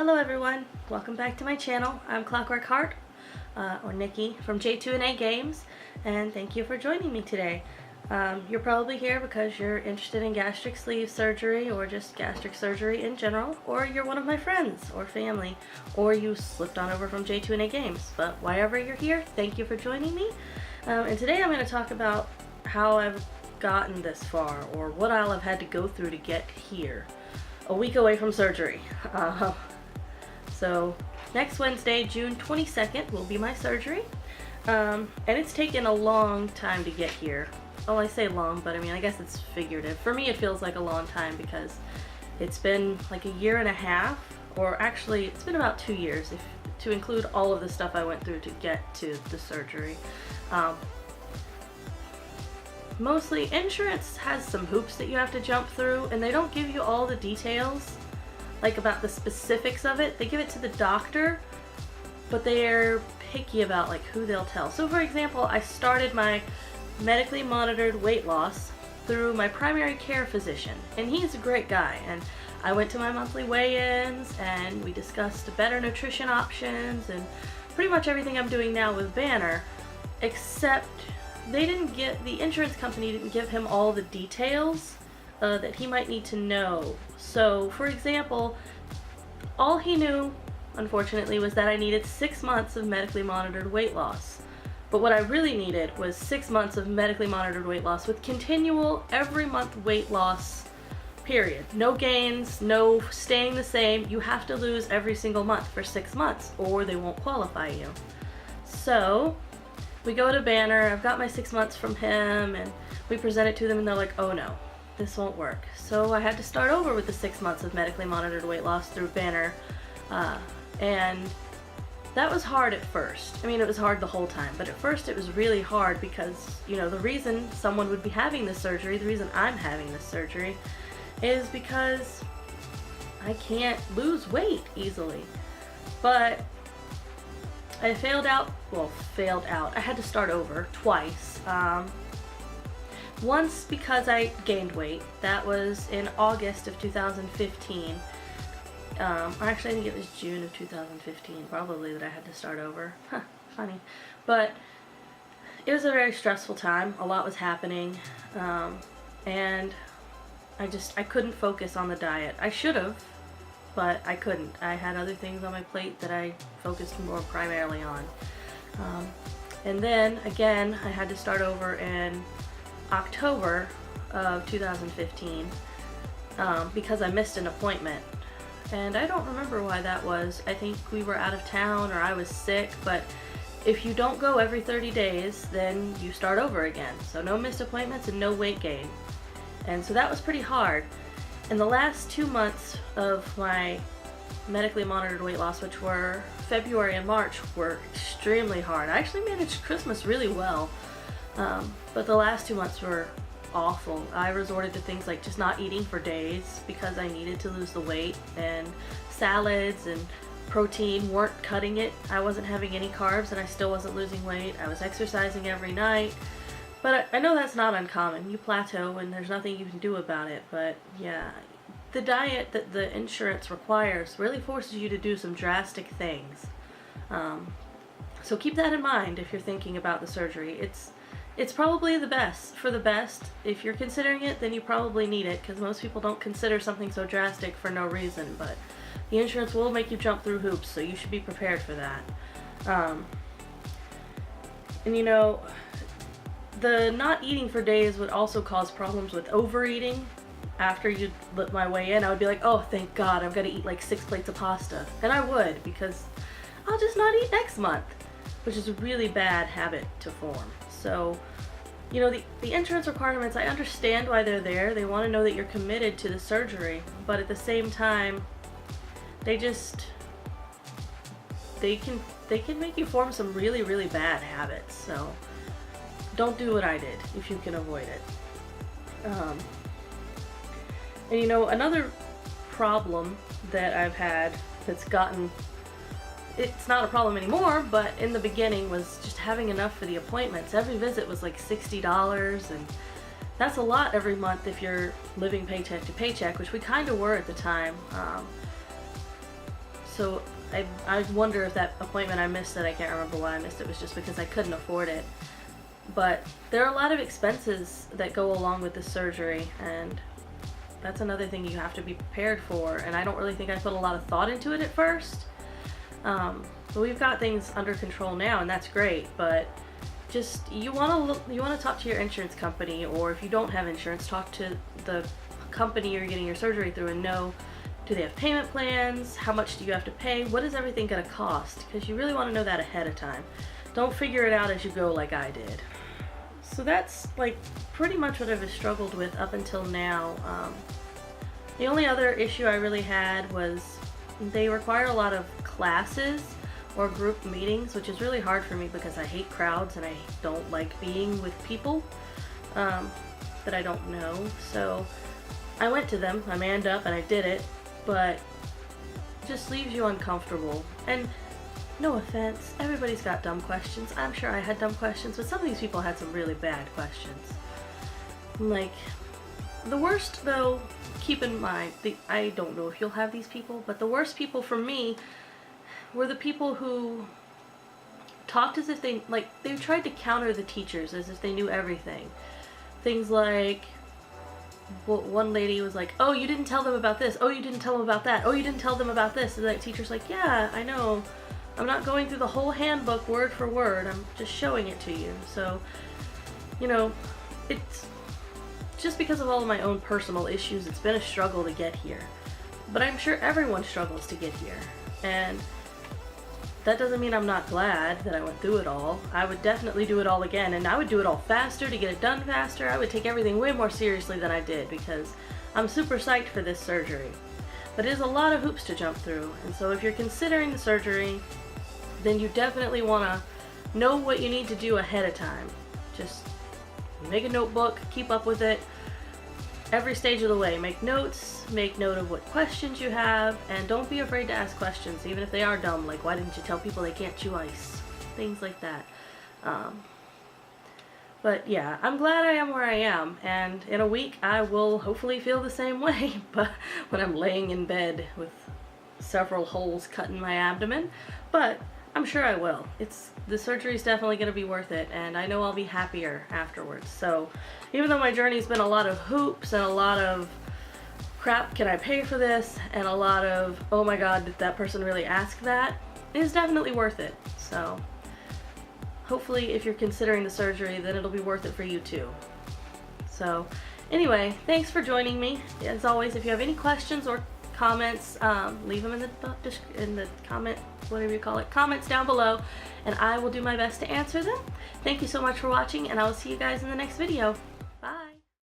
Hello everyone, welcome back to my channel. I'm Clockwork Heart, or Nikki from J2A Games, and thank you for joining me today. You're probably here because you're interested in gastric sleeve surgery or just gastric surgery in general, or you're one of my friends or family, or you slipped on over from J2A Games. But wherever you're here, thank you for joining me. And today I'm going to talk about how I've gotten this far, or what I'll have had to go through to get here, a week away from surgery. So next Wednesday, June 22nd, will be my surgery, and it's taken a long time to get here. Oh, I say long, but I mean, I guess it's figurative. For me, it feels like a long time because it's been like a year and a half, or actually, it's been about 2 years, to include all of the stuff I went through to get to the surgery. Mostly, insurance has some hoops that you have to jump through, and they don't give you all the details, like about the specifics of it. They give it to the doctor, but they're picky about like who they'll tell. So for example, I started my medically monitored weight loss through my primary care physician, and he's a great guy, and I went to my monthly weigh-ins and we discussed better nutrition options and pretty much everything I'm doing now with Banner, except they didn't get, the insurance company didn't give him all the details that he might need to know. So for example, all he knew, unfortunately, was that I needed 6 months of medically monitored weight loss. But what I really needed was 6 months of medically monitored weight loss with continual every month weight loss, period. No gains, no staying the same. You have to lose every single month for 6 months or they won't qualify you. So we go to Banner, I've got my 6 months from him, and we present it to them and they're like, oh no, this won't work. So I had to start over with the 6 months of medically monitored weight loss through Banner, and that was hard at first. I mean, it was hard the whole time, but at first it was really hard because, you know, the reason someone would be having this surgery, the reason I'm having this surgery, is because I can't lose weight easily. But I failed out. I had to start over twice. Once because I gained weight. That was in August of 2015. Actually, I think it was June of 2015, probably, that I had to start over. Huh, funny. But it was a very stressful time. A lot was happening. And I couldn't focus on the diet. I should have, but I couldn't. I had other things on my plate that I focused more primarily on. And then, again, I had to start over in October of 2015 because I missed an appointment. And I don't remember why that was. I think we were out of town or I was sick, but if you don't go every 30 days, then you start over again. So no missed appointments and no weight gain. And so that was pretty hard. And the last 2 months of my medically monitored weight loss, which were February and March, were extremely hard. I actually managed Christmas really well, but the last 2 months were awful. I resorted to things like just not eating for days because I needed to lose the weight, and salads and protein weren't cutting it. I wasn't having any carbs and I still wasn't losing weight. I was exercising every night, but I know that's not uncommon. You plateau and there's nothing you can do about it. But yeah, the diet that the insurance requires really forces you to do some drastic things. So keep that in mind if you're thinking about the surgery. It's probably the best. For the best, if you're considering it, then you probably need it, because most people don't consider something so drastic for no reason, but the insurance will make you jump through hoops, so you should be prepared for that. And you know, the not eating for days would also cause problems with overeating. After you let my weigh in, I would be like, oh, thank God, I've got to eat like 6 plates of pasta. And I would, because I'll just not eat next month, which is a really bad habit to form. So, you know, the insurance requirements, I understand why they're there. They want to know that you're committed to the surgery, but at the same time, they can make you form some really, really bad habits. So don't do what I did if you can avoid it. And you know, another problem that I've had that's gotten, it's not a problem anymore, but in the beginning was just having enough for the appointments. Every visit was like $60, and that's a lot every month if you're living paycheck to paycheck, which we kind of were at the time. so I wonder if that appointment I missed it, I can't remember why I missed it, was just because I couldn't afford it. But there are a lot of expenses that go along with this surgery, and that's another thing you have to be prepared for, and I don't really think I put a lot of thought into it at first. But we've got things under control now, and that's great, but just you want to talk to your insurance company, or if you don't have insurance, talk to the company you're getting your surgery through and know, do they have payment plans? How much do you have to pay? What is everything going to cost? Because you really want to know that ahead of time. Don't figure it out as you go like I did. So that's like pretty much what I've struggled with up until now. The only other issue I really had was they require a lot of classes or group meetings, which is really hard for me because I hate crowds and I don't like being with people that I don't know. So I went to them, I manned up and I did it, but it just leaves you uncomfortable. And no offense, everybody's got dumb questions. I'm sure I had dumb questions, but some of these people had some really bad questions. Like, the worst though, keep in mind, I don't know if you'll have these people, but the worst people for me were the people who talked as if they tried to counter the teachers as if they knew everything. Things like, well, one lady was like, oh, you didn't tell them about this. Oh, you didn't tell them about that. Oh, you didn't tell them about this. And that teacher's like, yeah, I know. I'm not going through the whole handbook word for word. I'm just showing it to you. So, you know, it's just because of all of my own personal issues, it's been a struggle to get here. But I'm sure everyone struggles to get here. And that doesn't mean I'm not glad that I went through it all. I would definitely do it all again, and I would do it all faster to get it done faster. I would take everything way more seriously than I did because I'm super psyched for this surgery. But it is a lot of hoops to jump through, and so if you're considering the surgery, then you definitely want to know what you need to do ahead of time. Just make a notebook, keep up with it every stage of the way. Make notes, make note of what questions you have, and don't be afraid to ask questions, even if they are dumb, like why didn't you tell people they can't chew ice? Things like that. But yeah, I'm glad I am where I am, and in a week I will hopefully feel the same way, but when I'm laying in bed with several holes cut in my abdomen, but I'm sure I will. The surgery is definitely going to be worth it, and I know I'll be happier afterwards. So even though my journey's been a lot of hoops and a lot of crap, can I pay for this, and a lot of, oh my god, did that person really ask that, it is definitely worth it. So hopefully if you're considering the surgery, then it'll be worth it for you too. So anyway, thanks for joining me. As always, if you have any questions or comments, leave them in the comment, whatever you call it, comments down below, and I will do my best to answer them. Thank you so much for watching, and I will see you guys in the next video.